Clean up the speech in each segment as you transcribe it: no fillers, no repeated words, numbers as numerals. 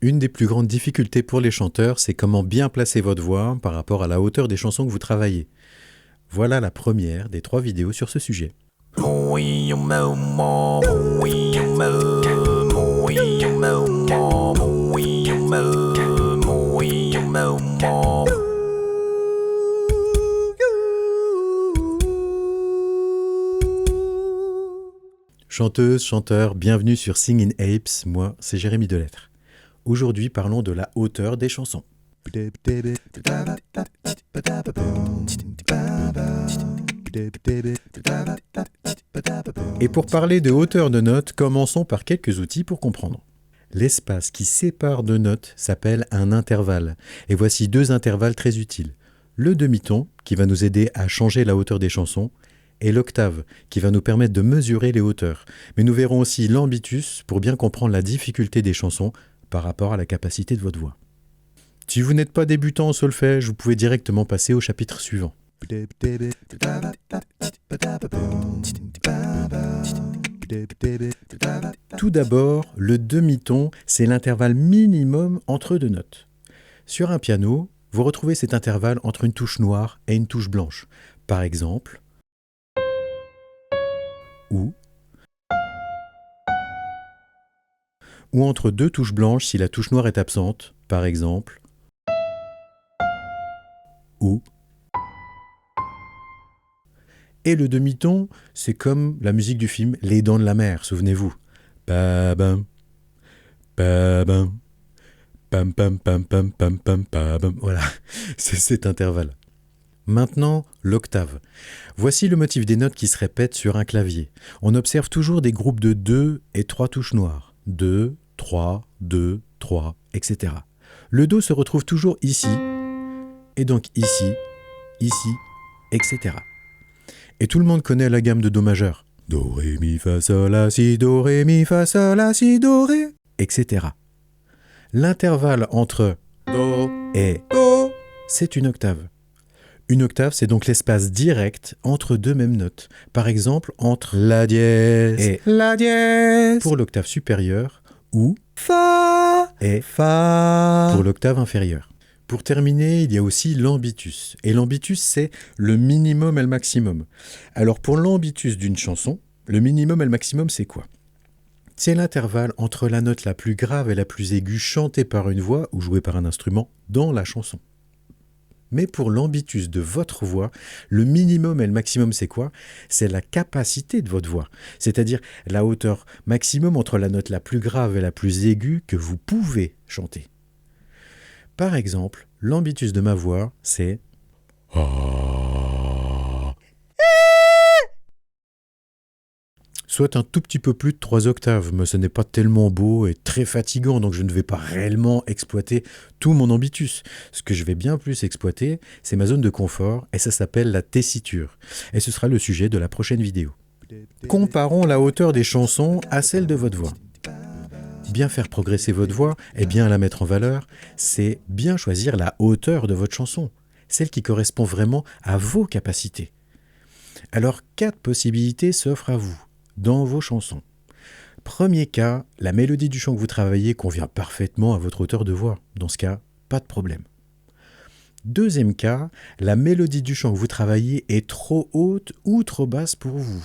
Une des plus grandes difficultés pour les chanteurs, c'est comment bien placer votre voix par rapport à la hauteur des chansons que vous travaillez. Voilà la première des 3 vidéos sur ce sujet. Chanteuses, chanteurs, bienvenue sur Singing Apes, moi c'est Jérémy Delettre. Aujourd'hui parlons de la hauteur des chansons. Et pour parler de hauteur de notes, commençons par quelques outils pour comprendre. L'espace qui sépare deux notes s'appelle un intervalle. Et voici 2 intervalles très utiles. Le demi-ton, qui va nous aider à changer la hauteur des chansons, et l'octave, qui va nous permettre de mesurer les hauteurs. Mais nous verrons aussi l'ambitus pour bien comprendre la difficulté des chansons par rapport à la capacité de votre voix. Si vous n'êtes pas débutant en solfège, vous pouvez directement passer au chapitre suivant. Tout d'abord, le demi-ton, c'est l'intervalle minimum entre 2 notes. Sur un piano, vous retrouvez cet intervalle entre une touche noire et une touche blanche. Par exemple, ou entre 2 touches blanches si la touche noire est absente, par exemple, ou. Et le demi-ton, c'est comme la musique du film Les Dents de la Mer, souvenez-vous. Pa-bam, pa-bam, pam pam pam pam pam pam pa-bam. Voilà, c'est cet intervalle. Maintenant, l'octave. Voici le motif des notes qui se répètent sur un clavier. On observe toujours des groupes de 2 et 3 touches noires. 2, 3, 2, 3, etc. Le Do se retrouve toujours ici, et donc ici, etc. Et tout le monde connaît la gamme de Do majeur. Do, Ré, Mi, Fa, Sol, La, Si, Do, Ré, Mi, Fa, Sol, La, Si, Do, Ré, etc. L'intervalle entre Do et Do, c'est une octave. Une octave, c'est donc l'espace direct entre 2 mêmes notes. Par exemple, entre La dièse et La dièse pour l'octave supérieure ou Fa et Fa pour l'octave inférieure. Pour terminer, il y a aussi l'ambitus. Et l'ambitus, c'est le minimum et le maximum. Alors pour l'ambitus d'une chanson, le minimum et le maximum, c'est quoi ? C'est l'intervalle entre la note la plus grave et la plus aiguë chantée par une voix ou jouée par un instrument dans la chanson. Mais pour l'ambitus de votre voix, le minimum et le maximum, c'est quoi ? C'est la capacité de votre voix, c'est-à-dire la hauteur maximum entre la note la plus grave et la plus aiguë que vous pouvez chanter. Par exemple, l'ambitus de ma voix, c'est soit un tout petit peu plus de 3 octaves, mais ce n'est pas tellement beau et très fatigant, donc je ne vais pas réellement exploiter tout mon ambitus. Ce que je vais bien plus exploiter, c'est ma zone de confort, et ça s'appelle la tessiture. Et ce sera le sujet de la prochaine vidéo. Comparons la hauteur des chansons à celle de votre voix. Bien faire progresser votre voix et bien la mettre en valeur, c'est bien choisir la hauteur de votre chanson, celle qui correspond vraiment à vos capacités. Alors 4 possibilités s'offrent à vous dans vos chansons. Premier cas, la mélodie du chant que vous travaillez convient parfaitement à votre hauteur de voix. Dans ce cas, pas de problème. Deuxième cas, la mélodie du chant que vous travaillez est trop haute ou trop basse pour vous.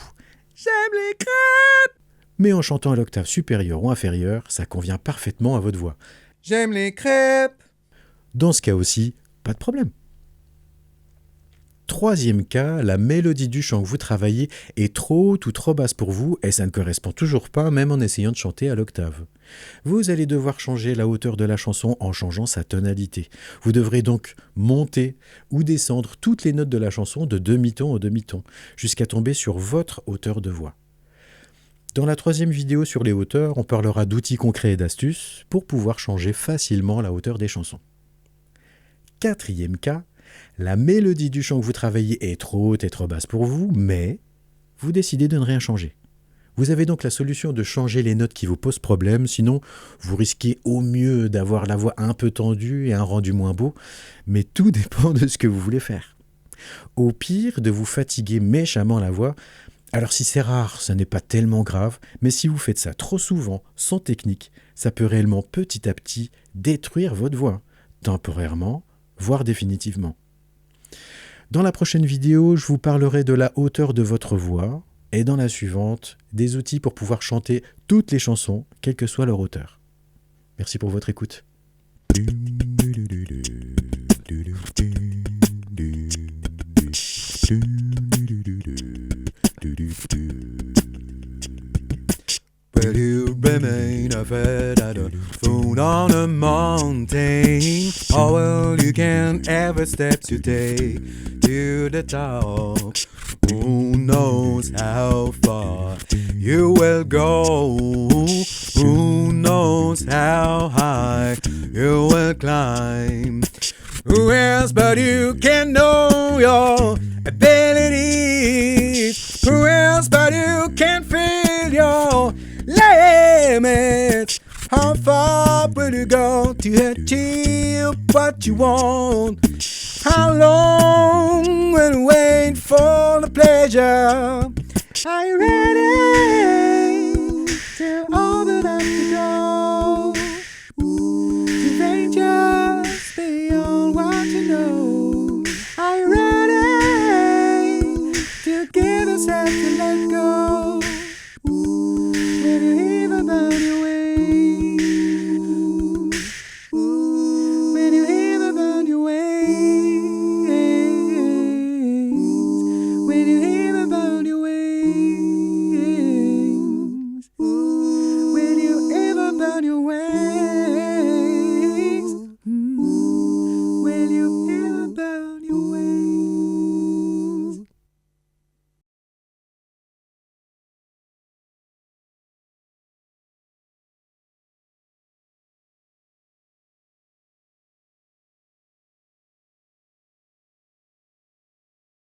J'aime les crêpes! Mais en chantant à l'octave supérieure ou inférieure, ça convient parfaitement à votre voix. J'aime les crêpes! Dans ce cas aussi, pas de problème. Troisième cas, la mélodie du chant que vous travaillez est trop haute ou trop basse pour vous et ça ne correspond toujours pas même en essayant de chanter à l'octave. Vous allez devoir changer la hauteur de la chanson en changeant sa tonalité. Vous devrez donc monter ou descendre toutes les notes de la chanson de demi-ton au demi-ton jusqu'à tomber sur votre hauteur de voix. Dans la 3e vidéo sur les hauteurs, on parlera d'outils concrets et d'astuces pour pouvoir changer facilement la hauteur des chansons. 4e cas, la mélodie du chant que vous travaillez est trop haute et trop basse pour vous, mais vous décidez de ne rien changer. Vous avez donc la solution de changer les notes qui vous posent problème, sinon vous risquez au mieux d'avoir la voix un peu tendue et un rendu moins beau, mais tout dépend de ce que vous voulez faire. Au pire, de vous fatiguer méchamment la voix Alors si c'est rare, ce n'est pas tellement grave, mais si vous faites ça trop souvent, sans technique, ça peut réellement petit à petit détruire votre voix, temporairement, voire définitivement. Dans la prochaine vidéo, je vous parlerai de la hauteur de votre voix, et dans la suivante, des outils pour pouvoir chanter toutes les chansons, quelle que soit leur hauteur. Merci pour votre écoute. Will you remain afraid at the foot on a mountain? Or will you can ever step today to the top? Who knows how far you will go? Who knows how high you will climb? Who else but you can know your abilities? Who else but you can feel your limits? How far will you go to achieve what you want? How long will you wait for the pleasure? Are you ready to open up the door?